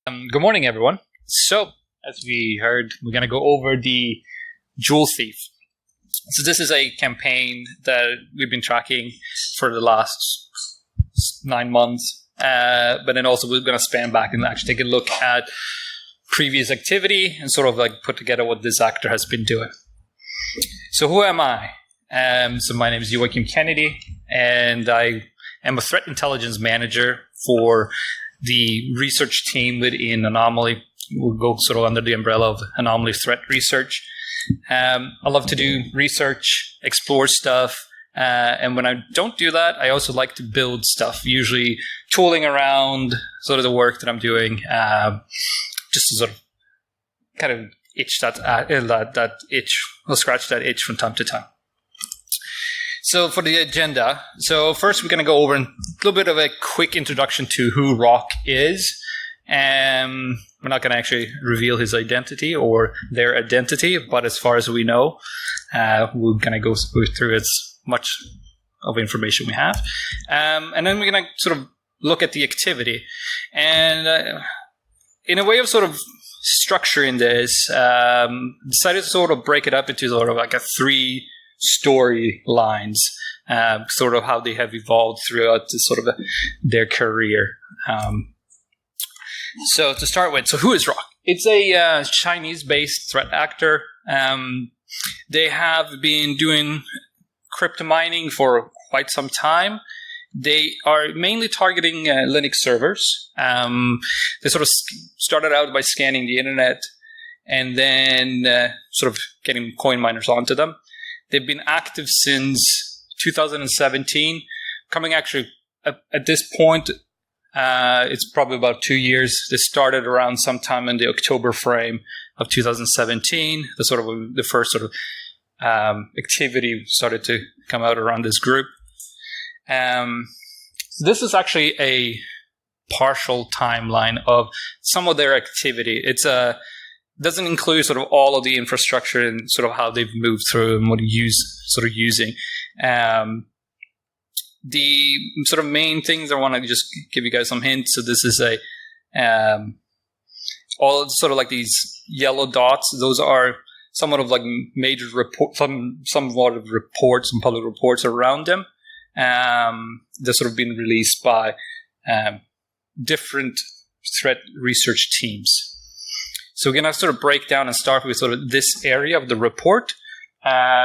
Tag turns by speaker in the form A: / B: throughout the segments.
A: Good morning, everyone. So, as we heard, we're going to go over the Joule thief. So this is a campaign that we've been tracking for the last 9 months. But then also we're going to span back and actually take a look at previous activity and sort of like put together what this actor has been doing. So who am I? So my name is Joakim Kennedy, and I am a threat intelligence manager for the research team within Anomaly. We'll go sort of under the umbrella of Anomaly Threat Research. I love to do research, explore stuff, and when I don't do that, I also like to build stuff, usually tooling around sort of the work that I'm doing, just to sort of kind of itch that itch, or scratch that itch from time to time. So for the agenda, so first we're going to go over a little bit of a quick introduction to who Rocke is. We're not going to actually reveal his identity or their identity, but as far as we know, we're going to go through as much of information we have. And then we're going to sort of look at the activity. And in a way of sort of structuring this, decided to sort of break it up into sort of like a 3 storylines, sort of how they have evolved throughout sort of their career. So to start with, so who is Rocke? It's a Chinese-based threat actor. They have been doing crypto mining for quite some time. They are mainly targeting Linux servers. They sort of started out by scanning the internet and then sort of getting coin miners onto them. They've been active since 2017, coming actually at this point, it's probably about 2 years. They started around sometime in the October frame of 2017. The first sort of activity started to come out around this group. This is actually a partial timeline of some of their activity. It's doesn't include sort of all of the infrastructure and sort of how they've moved through and what using. The sort of main things I want to just give you guys some hints. So this is all sort of like these yellow dots. Those are somewhat of like major somewhat of reports and public reports around them. They're sort of been released by different threat research teams. So we're going to sort of break down and start with sort of this area of the report,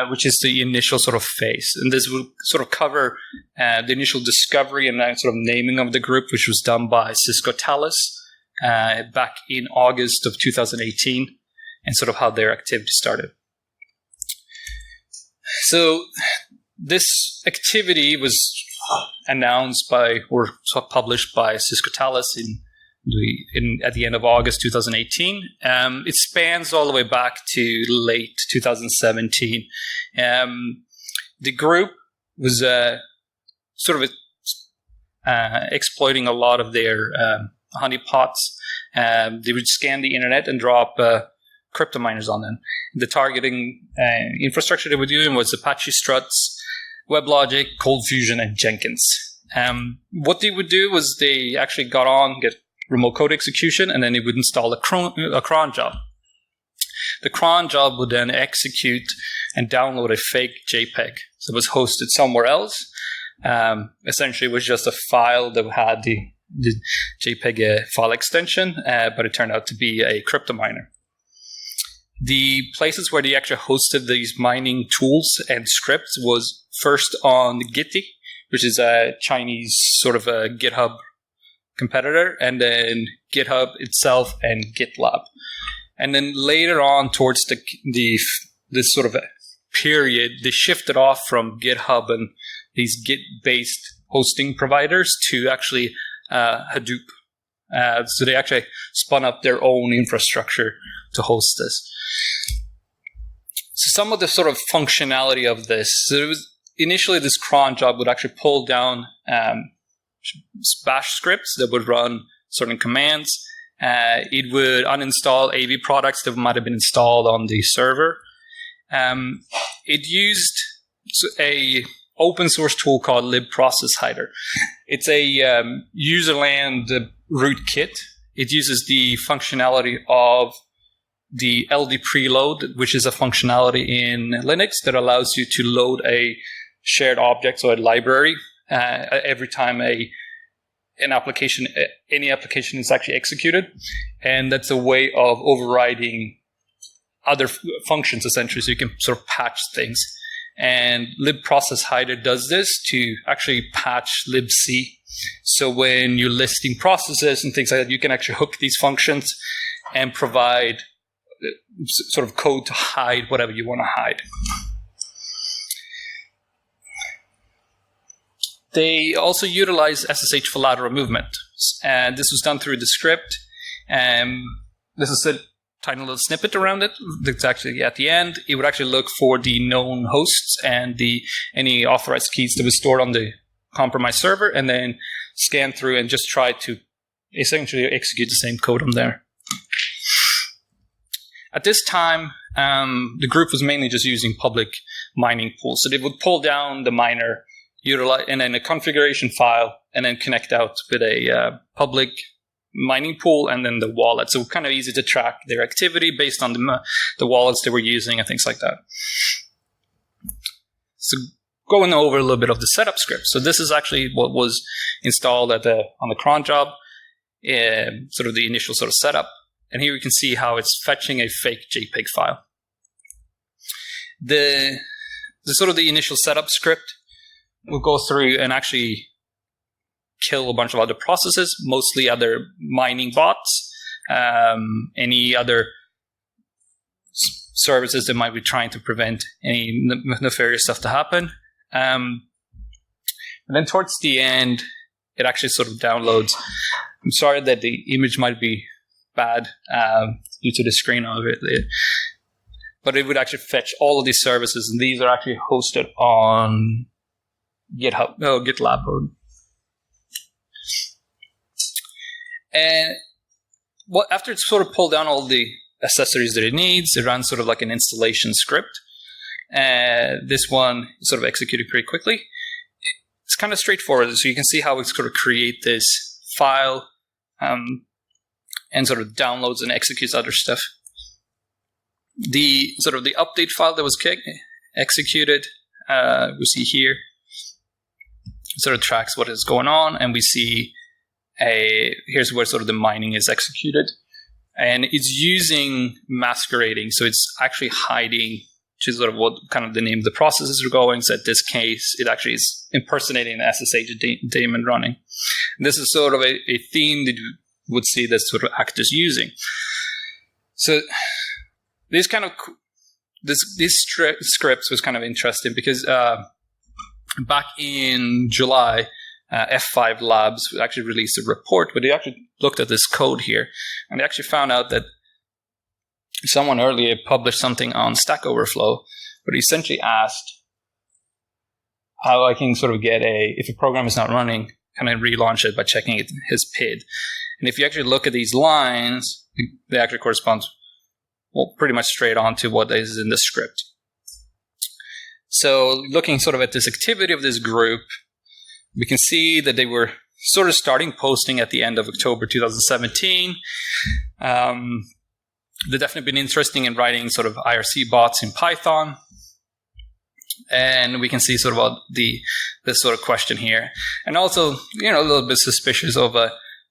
A: which is the initial sort of phase. And this will sort of cover the initial discovery and sort of naming of the group, which was done by Cisco Talos back in August of 2018, and sort of how their activity started. So this activity was announced by or published by Cisco Talos at the end of August 2018. It spans all the way back to late 2017. The group was sort of exploiting a lot of their honeypots. They would scan the internet and drop cryptominers on them. The targeting infrastructure they were doing was Apache Struts, WebLogic, Cold Fusion, and Jenkins. What they would do was they actually get remote code execution, and then it would install a cron job. The cron job would then execute and download a fake JPEG. So it was hosted somewhere else. Essentially, it was just a file that had the JPEG file extension, but it turned out to be a Cryptominer. The places where they actually hosted these mining tools and scripts was first on Gitty, which is a Chinese sort of a GitHub competitor, and then GitHub itself and GitLab. And then later on towards this sort of a period, they shifted off from GitHub and these Git-based hosting providers to actually Hadoop. So they actually spun up their own infrastructure to host this. So some of the sort of functionality of this, so it was initially this cron job would actually pull down bash scripts that would run certain commands. It would uninstall AV products that might have been installed on the server. It used a open source tool called libprocesshider. It's a userland rootkit, it uses the functionality of the LD preload, which is a functionality in Linux that allows you to load a shared object, so a library, every time any application is actually executed. And that's a way of overriding other functions, essentially, so you can sort of patch things. And libprocesshider does this to actually patch libc. So when you're listing processes and things like that, you can actually hook these functions and provide sort of code to hide whatever you want to hide. They also utilize SSH for lateral movement. And this was done through the script. This is a tiny little snippet around it. That's actually at the end. It would actually look for the known hosts and any authorized keys that was stored on the compromised server, and then scan through and just try to essentially execute the same code on there. At this time, the group was mainly just using public mining pools. So they would pull down the miner, utilize, and then a configuration file, and then connect out with a public mining pool and then the wallet. So kind of easy to track their activity based on the wallets they were using and things like that. So going over a little bit of the setup script. So this is actually what was installed on the cron job, sort of the initial sort of setup. And here you can see how it's fetching a fake JPEG file. The sort of the initial setup script will go through and actually kill a bunch of other processes, mostly other mining bots, any other services that might be trying to prevent any nefarious stuff to happen. And then towards the end, it actually sort of downloads. I'm sorry that the image might be bad due to the screen of it, but it would actually fetch all of these services, and these are actually hosted on GitLab. And after it's sort of pulled down all the accessories that it needs, it runs sort of like an installation script. This one is sort of executed pretty quickly. It's kind of straightforward, so you can see how we sort of create this file and sort of downloads and executes other stuff. The sort of the update file that was executed, we see here, sort of tracks what is going on, and we see here's where sort of the mining is executed. And it's using masquerading, so it's actually hiding, which is sort of what kind of the name of the processes are going. So in this case, it actually is impersonating the SSH daemon running. And this is sort of a theme that you would see that sort of actors using. So these scripts was kind of interesting because back in July, F5 Labs actually released a report where they actually looked at this code here, and they actually found out that someone earlier published something on Stack Overflow, but he essentially asked how I can sort of get if a program is not running, can I relaunch it by checking his PID? And if you actually look at these lines, they actually correspond pretty much straight on to what is in the script. So looking sort of at this activity of this group, we can see that they were sort of starting posting at the end of October 2017. They've definitely been interested in writing sort of IRC bots in Python. And we can see sort of this sort of question here. And also, a little bit suspicious of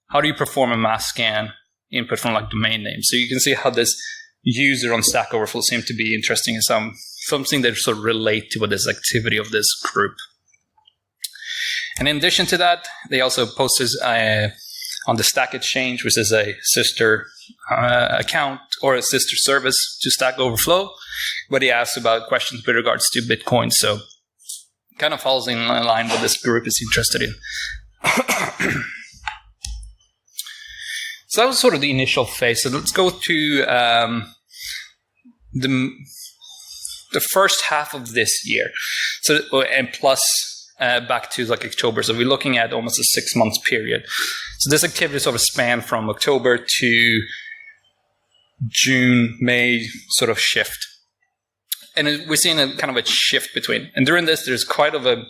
A: how do you perform a mass scan input from like domain names. So you can see how this user on Stack Overflow seemed to be interesting in something that sort of relate to what this activity of this group. And in addition to that, they also posted on the Stack Exchange, which is a sister account or a sister service to Stack Overflow, where they asked about questions with regards to Bitcoin. So kind of falls in line with this group is interested in. So that was sort of the initial phase. So let's go to the first half of this year. So and plus back to like October. So we're looking at almost a 6 months period. So this activity sort of spanned from October to June, May sort of shift. And we're seeing a kind of a shift between. And during this, there's quite a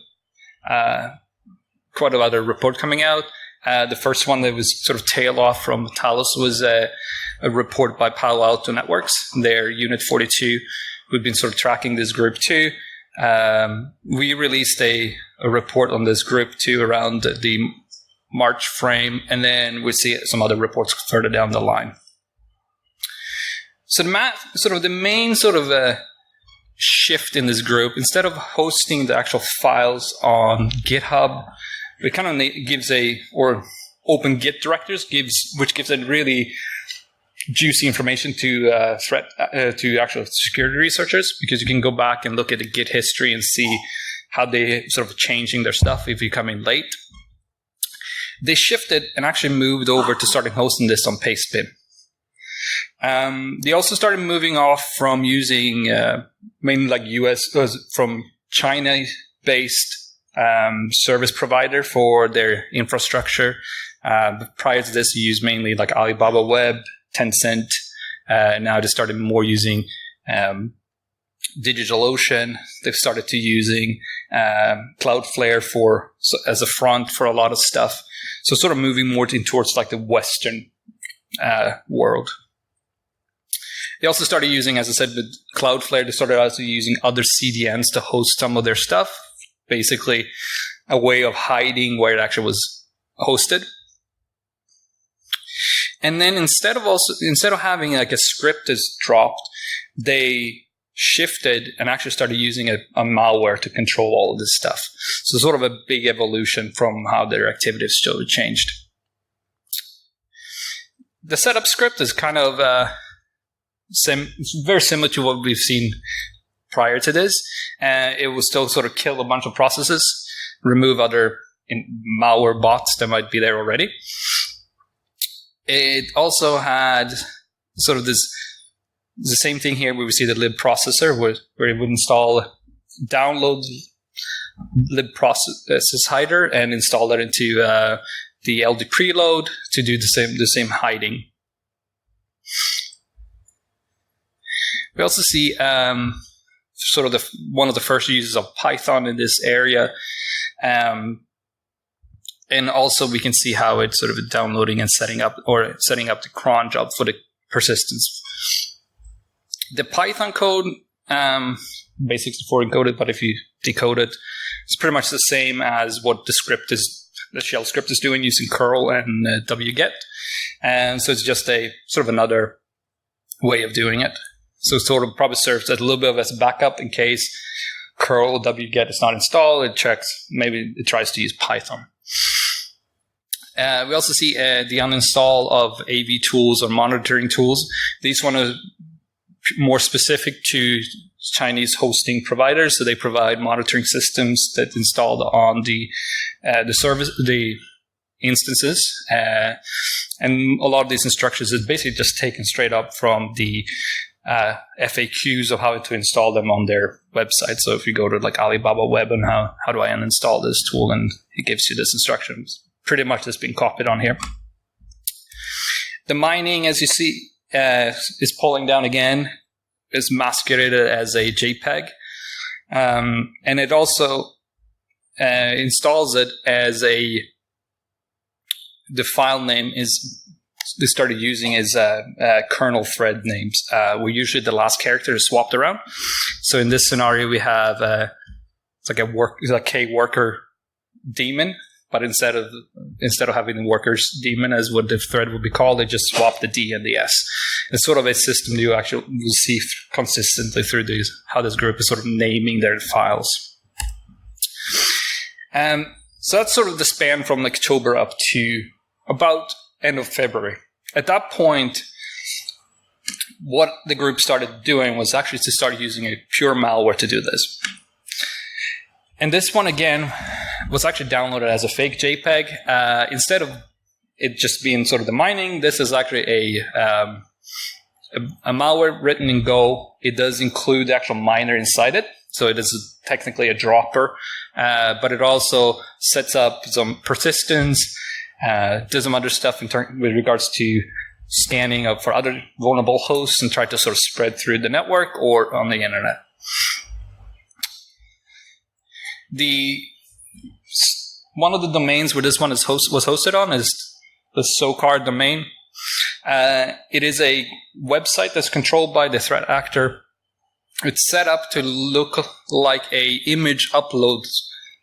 A: other report coming out. The first one that was sort of tail off from Talos was a report by Palo Alto Networks, their Unit 42. We've been sort of tracking this group too. We released a report on this group too around the March frame, and then we see some other reports further down the line. So the main shift in this group, instead of hosting the actual files on GitHub, it kind of gives or open Git directors which gives a really juicy information to actual security researchers, because you can go back and look at the Git history and see how they sort of changing their stuff if you come in late. They shifted and actually moved over to starting hosting this on Pastebin. They also started moving off from using mainly like from China-based service provider for their infrastructure. Prior to this, you used mainly like Alibaba Web, Tencent. Now they started more using DigitalOcean. They've started to using Cloudflare as a front for a lot of stuff. So sort of moving more towards like the Western world. They also started using, as I said, with Cloudflare, they started also using other CDNs to host some of their stuff. Basically, a way of hiding where it actually was hosted. And then instead of having like a script that's dropped, they shifted and actually started using a malware to control all of this stuff. So sort of a big evolution from how their activities still changed. The setup script is kind of very similar to what we've seen prior to this. It will still sort of kill a bunch of processes, remove other malware bots that might be there already. It also had sort of the same thing here where we see the lib processor where it would download lib process hider and install that into the LD preload to do the same hiding. We also see sort of one of the first uses of Python in this area. And also we can see how it's sort of downloading and setting up the cron job for the persistence. The Python code, base64 encoded, but if you decode it, it's pretty much the same as what the shell script is doing using curl and wget. And so it's just a sort of another way of doing it. So it sort of probably serves as a little bit of as a backup in case curl or wget is not installed. It checks, maybe it tries to use Python. We also see the uninstall of AV tools or monitoring tools. These one are more specific to Chinese hosting providers, so they provide monitoring systems that installed on the instances, and a lot of these instructions is basically just taken straight up from the FAQs of how to install them on their website. So if you go to like Alibaba Web and how do I uninstall this tool, and it gives you this instructions. Pretty much that's been copied on here. The mining, as you see, is pulling down again, is masqueraded as a JPEG. And it also installs it as the file name they started using is kernel thread names, where usually the last character is swapped around. So in this scenario, we have it's like K worker daemon. But instead of having the workers daemon as what the thread would be called, they just swap the D and the S. It's sort of a system you actually will see consistently through how this group is sort of naming their files. So that's sort of the span from October up to about end of February. At that point, what the group started doing was actually to start using a pure malware to do this. And this one, again, was actually downloaded as a fake JPEG. Instead of it just being sort of the mining, this is actually a malware written in Go. It does include the actual miner inside it. So it is technically a dropper. But it also sets up some persistence, does some other stuff with regards to scanning up for other vulnerable hosts and try to sort of spread through the network or on the internet. one of the domains where this one was hosted on is the SOCAR domain. It is a website that's controlled by the threat actor. It's set up to look like a image upload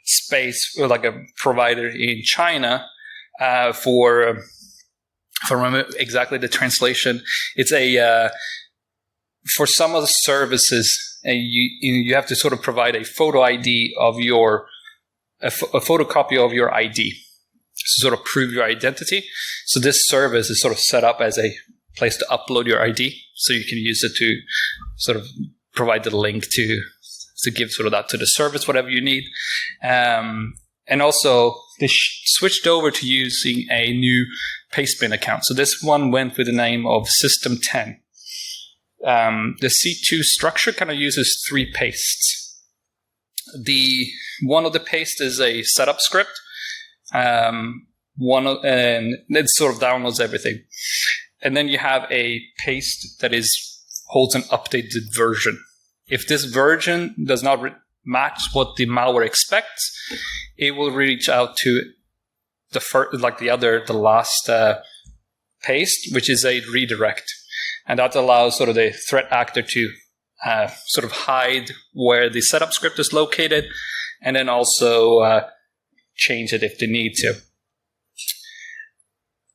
A: space, or like a provider in China for exactly the translation. It's for some of the services, you have to sort of provide a photo ID of a photocopy of your ID to sort of prove your identity. So this service is sort of set up as a place to upload your ID, so you can use it to sort of provide the link to give sort of that to the service, whatever you need. And also, they switched over to using a new pastebin account. So this one went with the name of System 10. The C2 structure kind of uses 3 pastes. One of the pastes is a setup script. And it sort of downloads everything. And then you have a paste that holds an updated version. If this version does not match what the malware expects, it will reach out to the last paste, which is a redirect. And that allows sort of the threat actor to sort of hide where the setup script is located, and then also change it if they need to.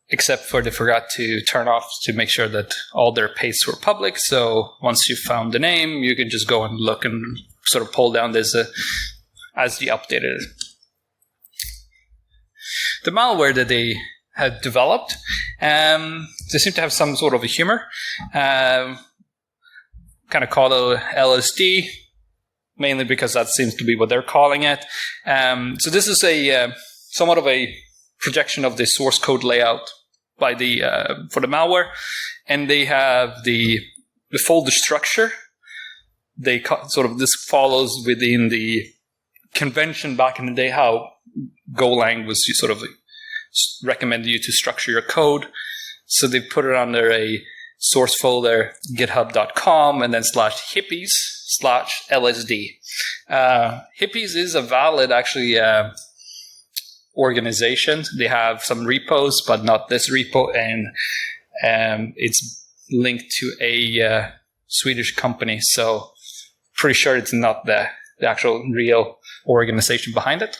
A: Except for they forgot to turn off to make sure that all their pastes were public. So once you found the name, you can just go and look and sort of pull down this as the updated. The malware that they had developed, they seem to have some sort of a humor. Kind of call it LSD, mainly because that seems to be what they're calling it. So this is somewhat of a projection of the source code layout for the malware, and they have the folder structure. This follows within the convention back in the day how Golang was sort of recommended you to structure your code. So they put it under a source folder, github.com, and then /hippies/LSD. Hippies is a valid, actually, organization. They have some repos, but not this repo, and it's linked to a Swedish company, so pretty sure it's not the actual real organization behind it.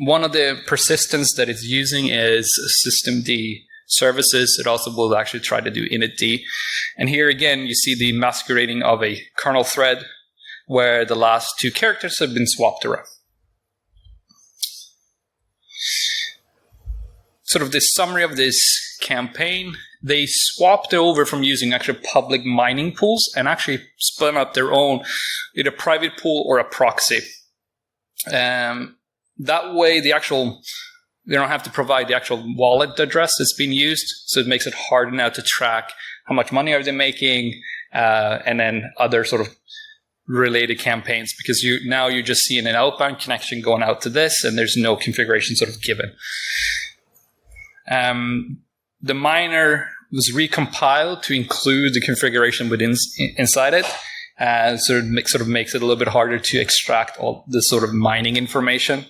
A: One of the persistence that it's using is systemd services. It also will actually try to do initd. And here again, you see the masquerading of a kernel thread where the last 2 characters have been swapped around. Sort of the summary of this campaign, they swapped over from using actual public mining pools and actually spun up their own either private pool or a proxy. That way, they don't have to provide the actual wallet address that's being used, so it makes it harder now to track how much money are they making, and then other sort of related campaigns, because you're just seeing an outbound connection going out to this, and there's no configuration sort of given. The miner was recompiled to include the configuration inside it, so it sort of makes it a little bit harder to extract all the sort of mining information.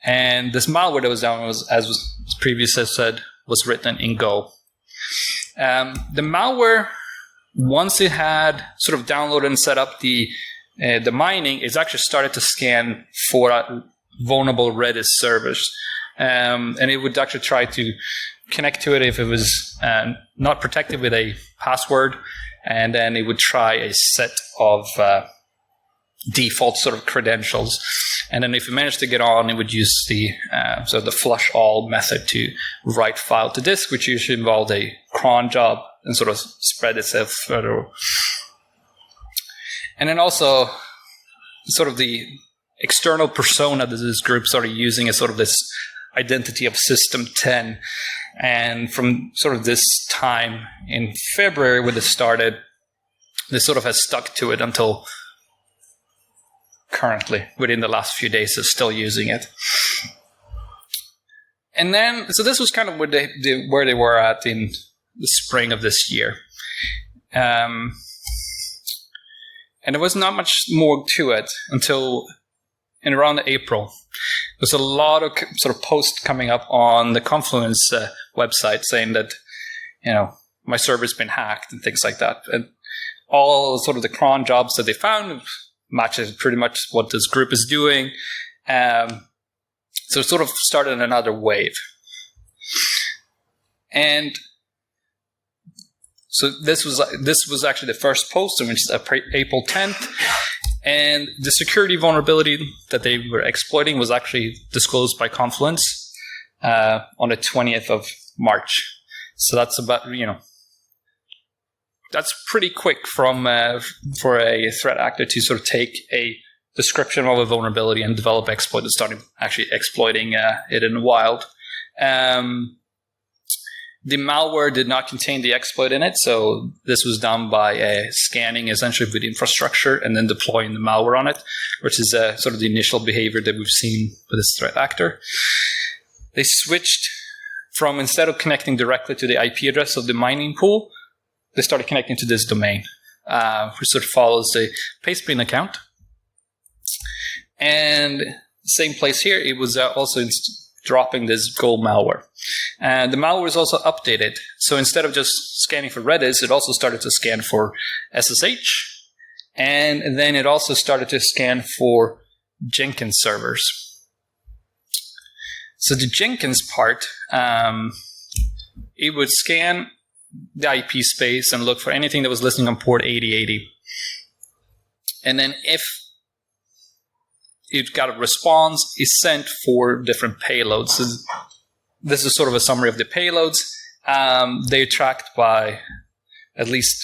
A: And this malware that was down was, as was previously said, was written in Go. The malware, once it had sort of downloaded and set up the mining, it's actually started to scan for vulnerable Redis servers. And it would actually try to connect to it if it was not protected with a password, and then it would try a set of default sort of credentials. And then if it managed to get on, it would use the flush all method to write file to disk, which usually involved a cron job and sort of spread itself further. And then also sort of the external persona that this group started using is sort of this identity of System 10. And from sort of this time in February when it started, this sort of has stuck to it until currently, within the last few days, is still using it. And then, so this was kind of where they were at in the spring of this year. And there was not much more to it until in around April. there's a lot of sort of posts coming up on the Confluence website saying that, my server's been hacked and things like that. And all sort of the cron jobs that they found matches pretty much what this group is doing. So it sort of started another wave. And so this was actually the first post, which is April 10th. And the security vulnerability that they were exploiting was actually disclosed by Confluence on the 20th of March. So that's about, that's pretty quick for a threat actor to sort of take a description of a vulnerability and develop exploit and start actually exploiting it in the wild. The malware did not contain the exploit in it, so this was done by scanning essentially with the infrastructure and then deploying the malware on it, which is sort of the initial behavior that we've seen with this threat actor. They switched from, instead of connecting directly to the IP address of the mining pool, they started connecting to this domain, which sort of follows the Pastebin account. And same place here, it was also dropping this gold malware. And the malware is also updated. So instead of just scanning for Redis, it also started to scan for SSH. And then it also started to scan for Jenkins servers. So the Jenkins part, it would scan the IP space and look for anything that was listening on port 8080. And then if it got a response, is sent for different payloads. So this is sort of a summary of the payloads. They're tracked by at least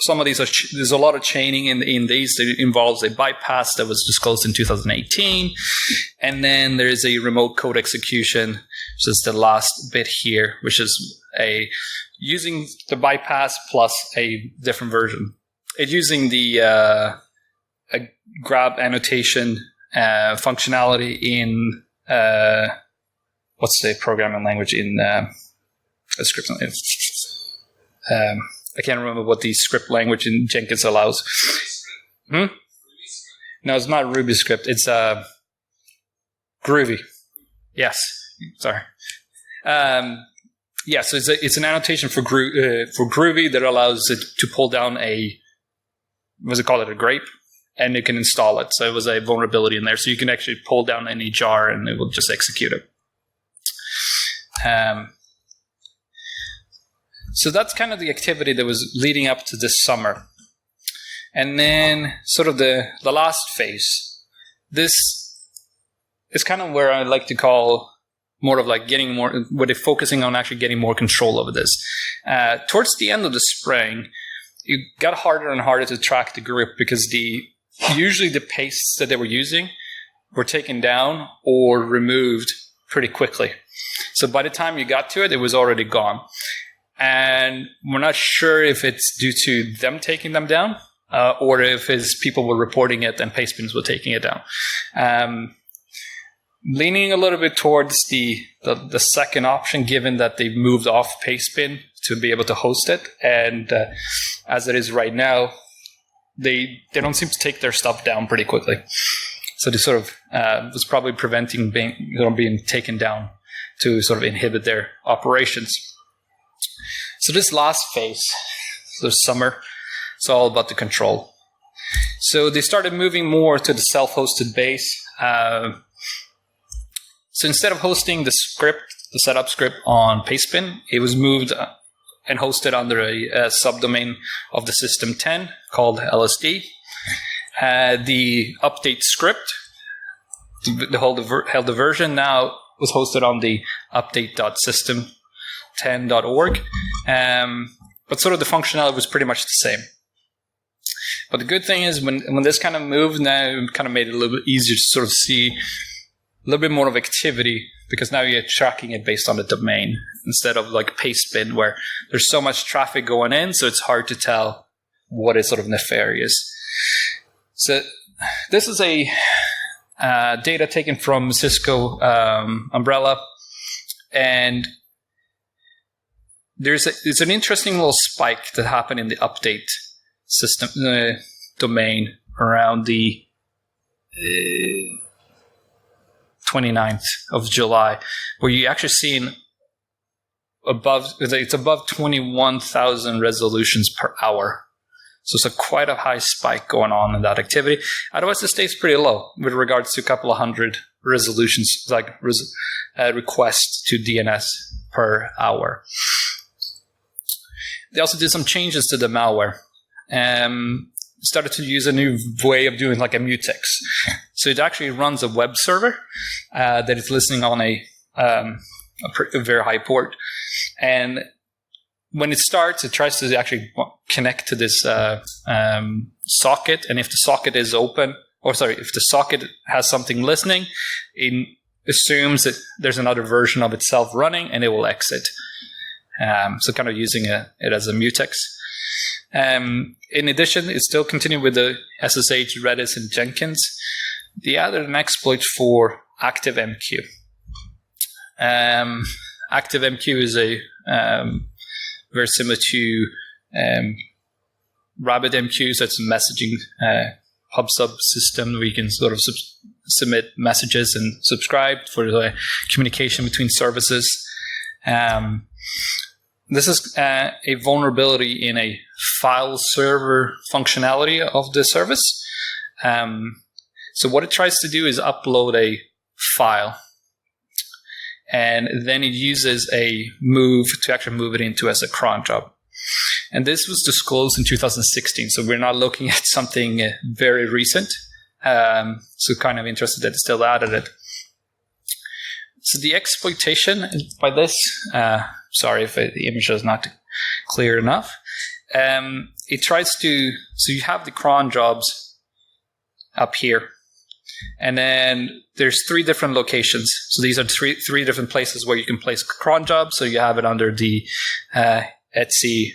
A: some of these. There's a lot of chaining in these. It involves a bypass that was disclosed in 2018. And then there is a remote code execution, which is the last bit here, which is using the bypass plus a different version. It's using the a grab annotation functionality in what's the programming language in script? I can't remember what the script language in Jenkins allows. No, it's not Ruby script. It's Groovy. Yes, sorry. So it's an annotation for Groovy that allows it to pull down a grape, and you can install it. So it was a vulnerability in there. So you can actually pull down any jar and it will just execute it. So that's kind of the activity that was leading up to this summer. And then sort of the last phase. This is kind of where I like to call more of like getting more, where they're focusing on actually getting more control over this. Towards the end of the spring, it got harder and harder to track the group because usually the pastes that they were using were taken down or removed pretty quickly. So by the time you got to it, it was already gone. And we're not sure if it's due to them taking them down or if it's people were reporting it and Pastebins were taking it down. Leaning a little bit towards the second option, given that they've moved off Pastebin to be able to host it. And as it is right now, they don't seem to take their stuff down pretty quickly. So they sort of was probably preventing being taken down to sort of inhibit their operations. So this last phase, so summer, it's all about the control. So they started moving more to the self-hosted base. So instead of hosting the setup script on Pastebin, it was moved and hosted under a subdomain of the system 10 called LSD. The update script, the version now was hosted on the update.system10.org. But sort of the functionality was pretty much the same. But the good thing is when this kind of moved, now it kind of made it a little bit easier to sort of see a little bit more of activity, because now you're tracking it based on the domain instead of like Pastebin, where there's so much traffic going in, so it's hard to tell what is sort of nefarious. So this is a data taken from Cisco Umbrella, and it's an interesting little spike that happened in the update system domain around the 29th of July, where you actually seen it's above 21,000 resolutions per hour. So it's quite a high spike going on in that activity. Otherwise, it stays pretty low with regards to a couple of hundred resolutions, requests to DNS per hour. They also did some changes to the malware. Started to use a new way of doing like a mutex. So it actually runs a web server that is listening on a very high port. And when it starts, it tries to actually connect to this socket. And if the socket is open, if the socket has something listening, it assumes that there's another version of itself running and it will exit. So kind of using it as a mutex. In addition, it's still continuing with the SSH, Redis, and Jenkins. They added an exploit for ActiveMQ. ActiveMQ is a very similar to RabbitMQ, so it's a messaging hub subsystem where you can sort of submit messages and subscribe for the communication between services. This is a vulnerability in a file server functionality of the service. So what it tries to do is upload a file, and then it uses a move to actually move it into as a cron job. And this was disclosed in 2016, so we're not looking at something very recent. So kind of interested that it still added it. So the exploitation by this, sorry if the image is not clear enough. It tries to, so you have the cron jobs up here. And then there's 3 different locations. So these are three different places where you can place cron jobs. So you have it under the etc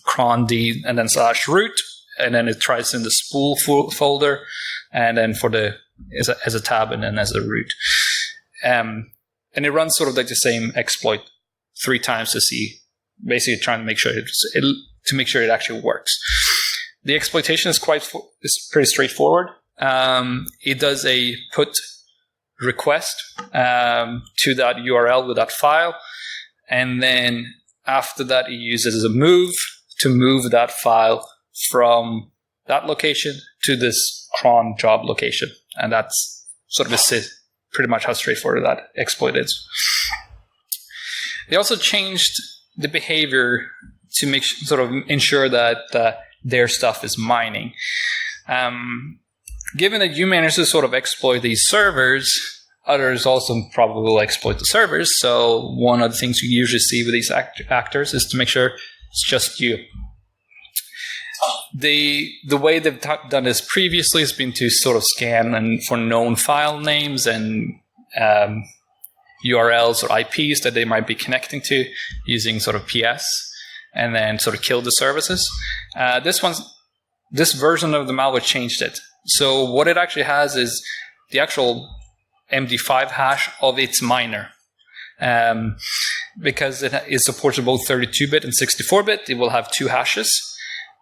A: cron d and then /root. And then it tries in the spool folder. And then for the as a tab and then as a root. And it runs sort of like the same exploit 3 times to see, basically trying to make sure it actually works. The exploitation is pretty straightforward. It does a put request to that URL with that file, and then after that, it uses a move to move that file from that location to this cron job location, and that's sort of pretty much how straightforward that exploit is. They also changed the behavior to ensure that their stuff is mining. Given that you manage to sort of exploit these servers, others also probably will exploit the servers. So one of the things you usually see with these actors is to make sure it's just you. The way they've done this previously has been to sort of scan for known file names and URLs or IPs that they might be connecting to using sort of PS, and then sort of kill the services. This version of the malware changed it. So what it actually has is the actual MD5 hash of its miner. Because it supports both 32-bit and 64-bit, it will have 2 hashes.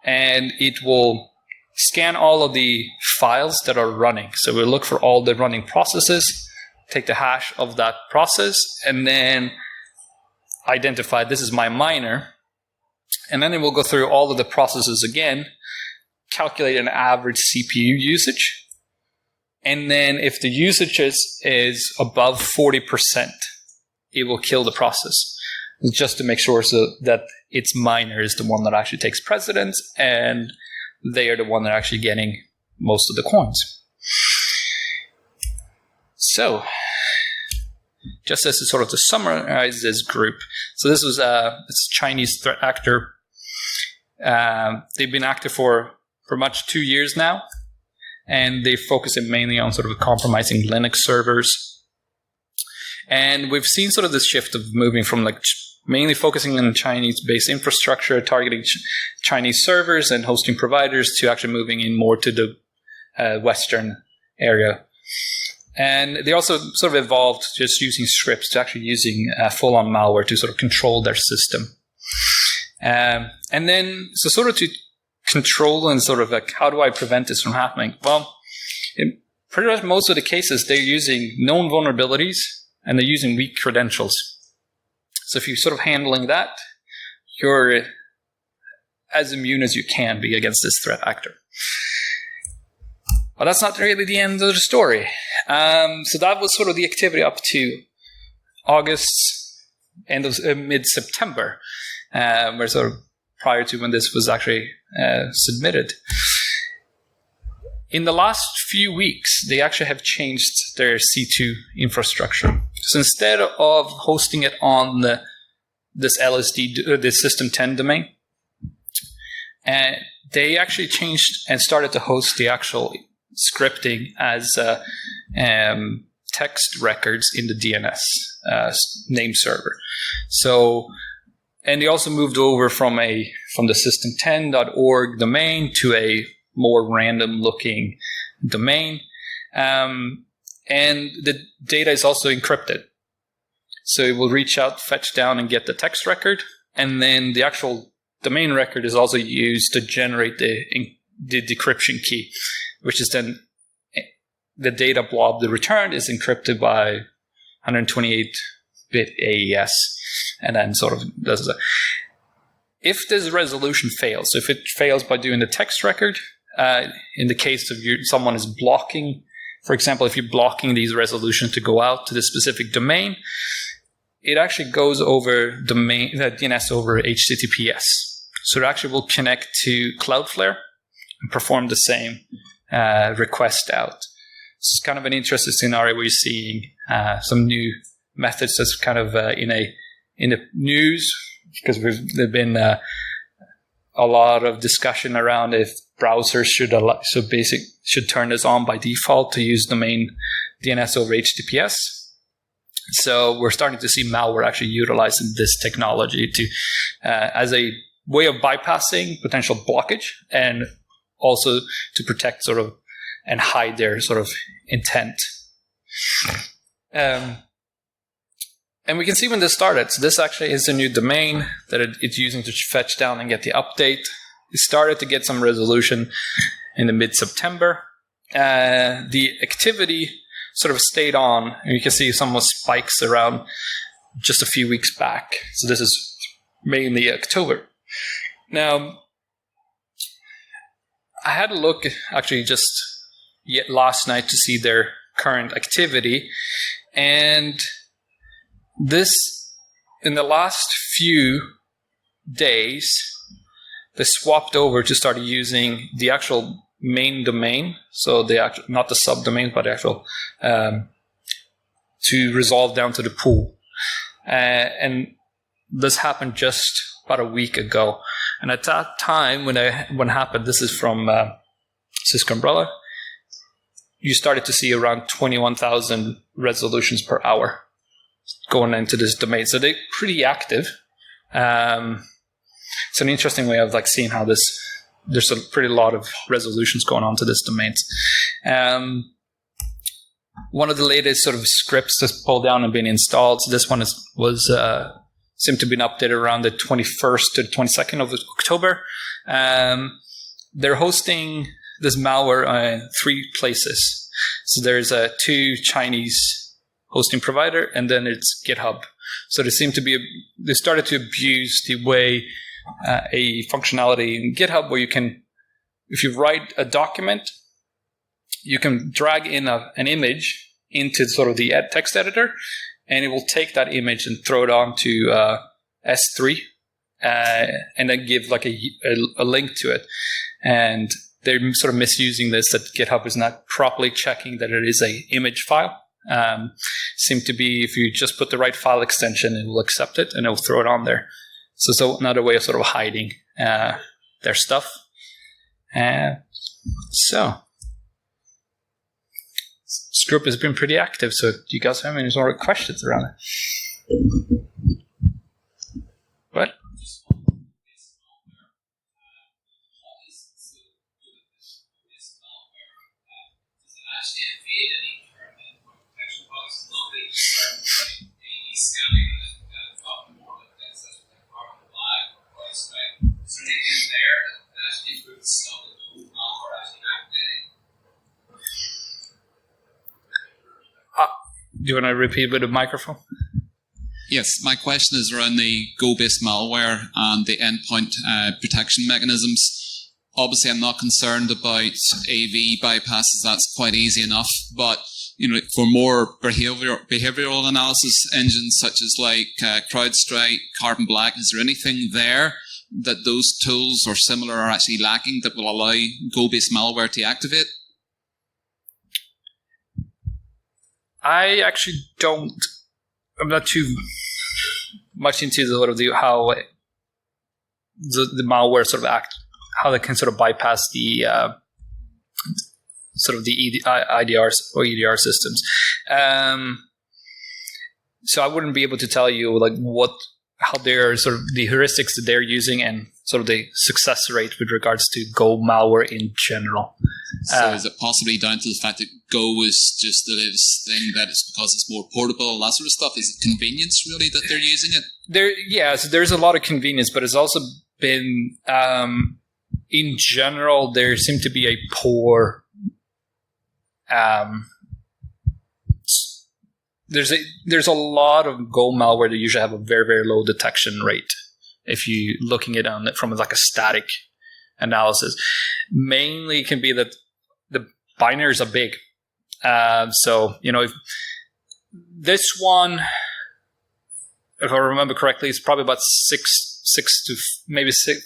A: And it will scan all of the files that are running. So we'll look for all the running processes, take the hash of that process, and then identify this is my miner. And then it will go through all of the processes again, calculate an average CPU usage. And then if the usage is above 40%, it will kill the process, just to make sure so that its miner is the one that actually takes precedence, and they are the one that are actually getting most of the coins. So, just as to summarize this group, so this was it's a Chinese threat actor. They've been active for much 2 years now, and they focus mainly on sort of compromising Linux servers. And we've seen sort of this shift of moving from mainly focusing on Chinese-based infrastructure, targeting Chinese servers and hosting providers, to actually moving in more to the Western area. And they also sort of evolved just using scripts to actually using full-on malware to sort of control their system. And then, so sort of to control and sort of how do I prevent this from happening? Well, pretty much most of the cases, they're using known vulnerabilities and they're using weak credentials. So if you're sort of handling that, you're as immune as you can be against this threat actor. But that's not really the end of the story. So that was sort of the activity up to August, end of mid-September, where sort of prior to when this was actually submitted. In the last few weeks, they actually have changed their C2 infrastructure. So instead of hosting it on this LSD, this System 10 domain, they actually changed and started to host the actual scripting as text records in the DNS name server. So, and they also moved over from the system10.org domain to a more random looking domain. And the data is also encrypted. So it will reach out, fetch down, and get the text record. And then the actual domain record is also used to generate the decryption key, which is then the data blob that returned is encrypted by 128-bit AES, and then sort of does that. If this resolution fails, if it fails by doing the text record, in the case of someone is blocking, for example, if you're blocking these resolutions to go out to the specific domain, it actually goes over DNS over HTTPS. So it actually will connect to Cloudflare and perform the same request out. It's kind of an interesting scenario where you're seeing some new methods that's kind of in the news, because there's been a lot of discussion around if browsers should turn this on by default to use domain DNS over HTTPS. So we're starting to see malware actually utilizing this technology to as a way of bypassing potential blockage, and also to protect sort of and hide their sort of intent. And we can see when this started. So this actually is a new domain that it's using to fetch down and get the update. It started to get some resolution in the mid-September. The activity sort of stayed on, and you can see some spikes around just a few weeks back. So this is mainly October. Now, I had a look actually just last night to see their current activity, and this, in the last few days, they swapped over to start using the actual main domain, so not the subdomain, but the actual to resolve down to the pool. And this happened just about a week ago. And at that time, when it happened, this is from Cisco Umbrella, you started to see around 21,000 resolutions per hour going into this domain. So they're pretty active. It's an interesting way of like seeing how there's a pretty lot of resolutions going on to this domain. One of the latest sort of scripts that's pulled down and been installed. So this one was seemed to have been updated around the 21st to the 22nd of October. They're hosting this malware in 3 places. So there's two Chinese hosting provider, and then it's GitHub. So they started to abuse the way a functionality in GitHub where you can, if you write a document, you can drag in an image into sort of the text editor, and it will take that image and throw it onto S3, and then give like a link to it. And they're sort of misusing this, that GitHub is not properly checking that it is an image file. Seem to be, if you just put the right file extension, it will accept it and it will throw it on there. So another way of sort of hiding their stuff. So this group has been pretty active. So do you guys have any sort of questions around it? What? you want to repeat with the microphone?
B: Yes, my question is around the Go-based malware and the endpoint protection mechanisms. Obviously, I'm not concerned about AV bypasses. That's quite easy enough. But for more behavioral analysis engines such as like CrowdStrike, Carbon Black, is there anything there that those tools or similar are actually lacking that will allow Go-based malware to activate?
A: I actually don't. I'm not too much into how the malware sort of act, how they can sort of bypass the sort of the IDRs or EDR systems. So I wouldn't be able to tell you like how they're sort of the heuristics that they're using and sort of the success rate with regards to Go malware in general.
B: So is it possibly down to the fact that Go is just the latest thing, that it's because it's more portable, that sort of stuff? Is it convenience really that they're using it?
A: So there's a lot of convenience, but it's also been in general there seemed to be a poor. There's a lot of Go malware that usually have a very, very low detection rate if you're looking at it from like a static analysis. Mainly can be that the binaries are big. So if this one, if I remember correctly, it's probably about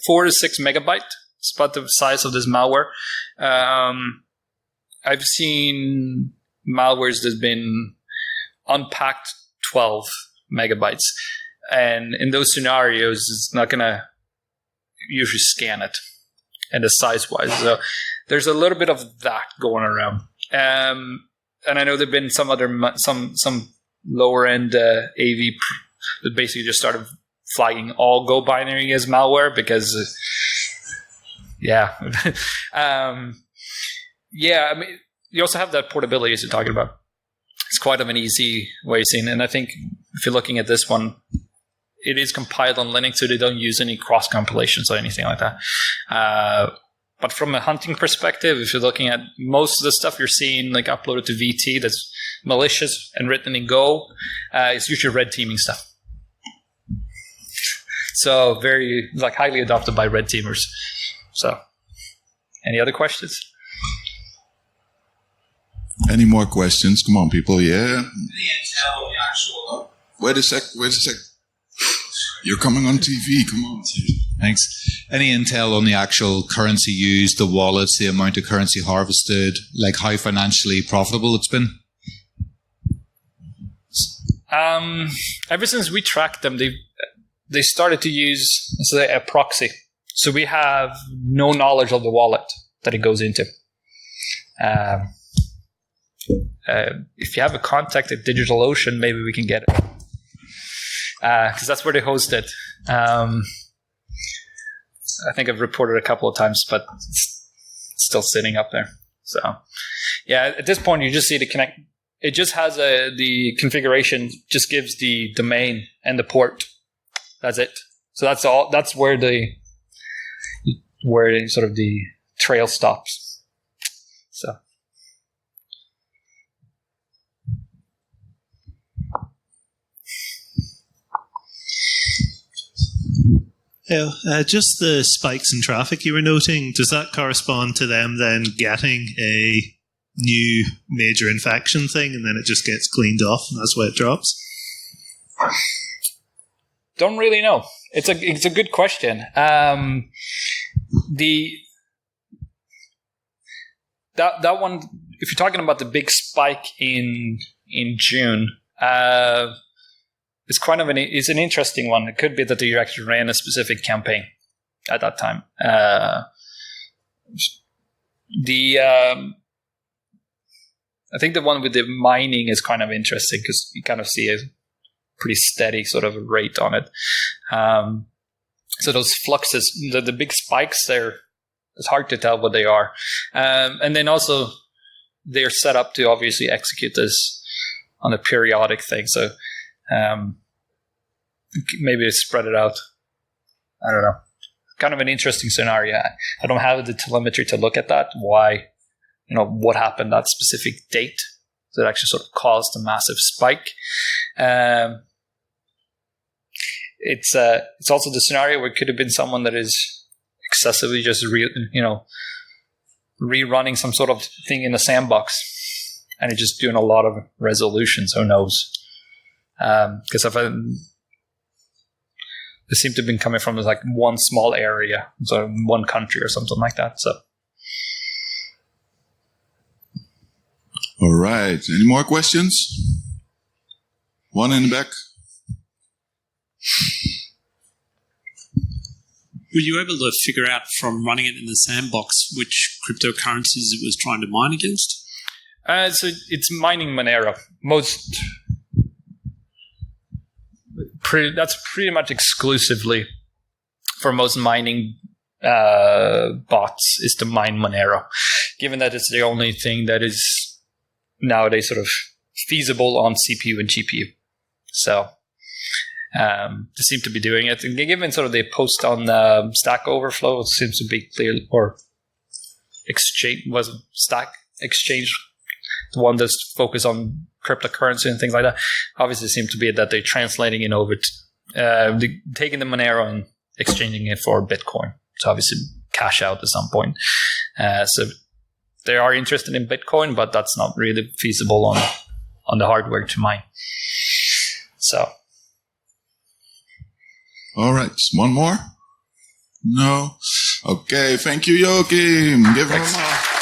A: 4 to 6 megabyte. It's about the size of this malware. I've seen malwares that's been unpacked 12 megabytes. And in those scenarios, it's not going to usually scan it and the size-wise. So there's a little bit of that going around. And I know there have been some lower-end AV that basically just started flagging all Go binary as malware because, I mean, you also have that portability as you're talking about. It's quite of an easy way of seeing it. And I think if you're looking at this one, it is compiled on Linux, so they don't use any cross-compilations or anything like that. But from a hunting perspective, if you're looking at most of the stuff you're seeing like uploaded to VT that's malicious and written in Go, it's usually red teaming stuff. So very highly adopted by red teamers. So any other questions?
C: Any more questions? Come on, people. Yeah.
D: Any intel on the actual...
C: Wait a sec. You're coming on TV. Come on.
D: Thanks. Any intel on the actual currency used, the wallets, the amount of currency harvested, like how financially profitable it's been?
A: Ever since we tracked them, they started to use a proxy. So we have no knowledge of the wallet that it goes into. If you have a contact at DigitalOcean, maybe we can get it. Because that's where they host it. I think I've reported a couple of times, but it's still sitting up there. So, yeah, at this point, you just see the connect. It just has the configuration, just gives the domain and the port. That's it. So that's all. That's where sort of the trail stops. So.
E: Yeah, just the spikes in traffic you were noting, does that correspond to them then getting a new major infection thing and then it just gets cleaned off and that's why it drops?
A: Don't really know. It's a good question. That one, if you're talking about the big spike in June, it's it's an interesting one. It could be that they actually ran a specific campaign at that time. I think the one with the mining is kind of interesting because you kind of see a pretty steady sort of rate on it. So those fluxes, the big spikes there, it's hard to tell what they are. And then also they're set up to obviously execute this on a periodic thing. So maybe they spread it out. I don't know. Kind of an interesting scenario. I don't have the telemetry to look at that. Why, what happened that specific date. that actually sort of caused a massive spike. It's also the scenario where it could have been someone that is excessively just rerunning some sort of thing in the sandbox, and it's just doing a lot of resolutions. Who knows? Because they seem to have been coming from like one small area, so one country or something like that. So,
C: All right. Any more questions? One in the back.
F: Were you able to figure out from running it in the sandbox which cryptocurrencies it was trying to mine against?
A: So it's mining Monero. That's pretty much exclusively for most mining bots is to mine Monero, given that it's the only thing that is nowadays sort of feasible on CPU and GPU. So they seem to be doing it. And given sort of the post on Stack Overflow, it seems to be clear, or Exchange was Stack Exchange, the one that's focused on cryptocurrency and things like that. Obviously, it seems to be that they're translating it over to taking the Monero and exchanging it for Bitcoin. So obviously, cash out at some point. So they are interested in Bitcoin, but that's not really feasible on the hardware to mine. So.
C: All right. One more? No? Okay. Thank you, Joakim. Give him a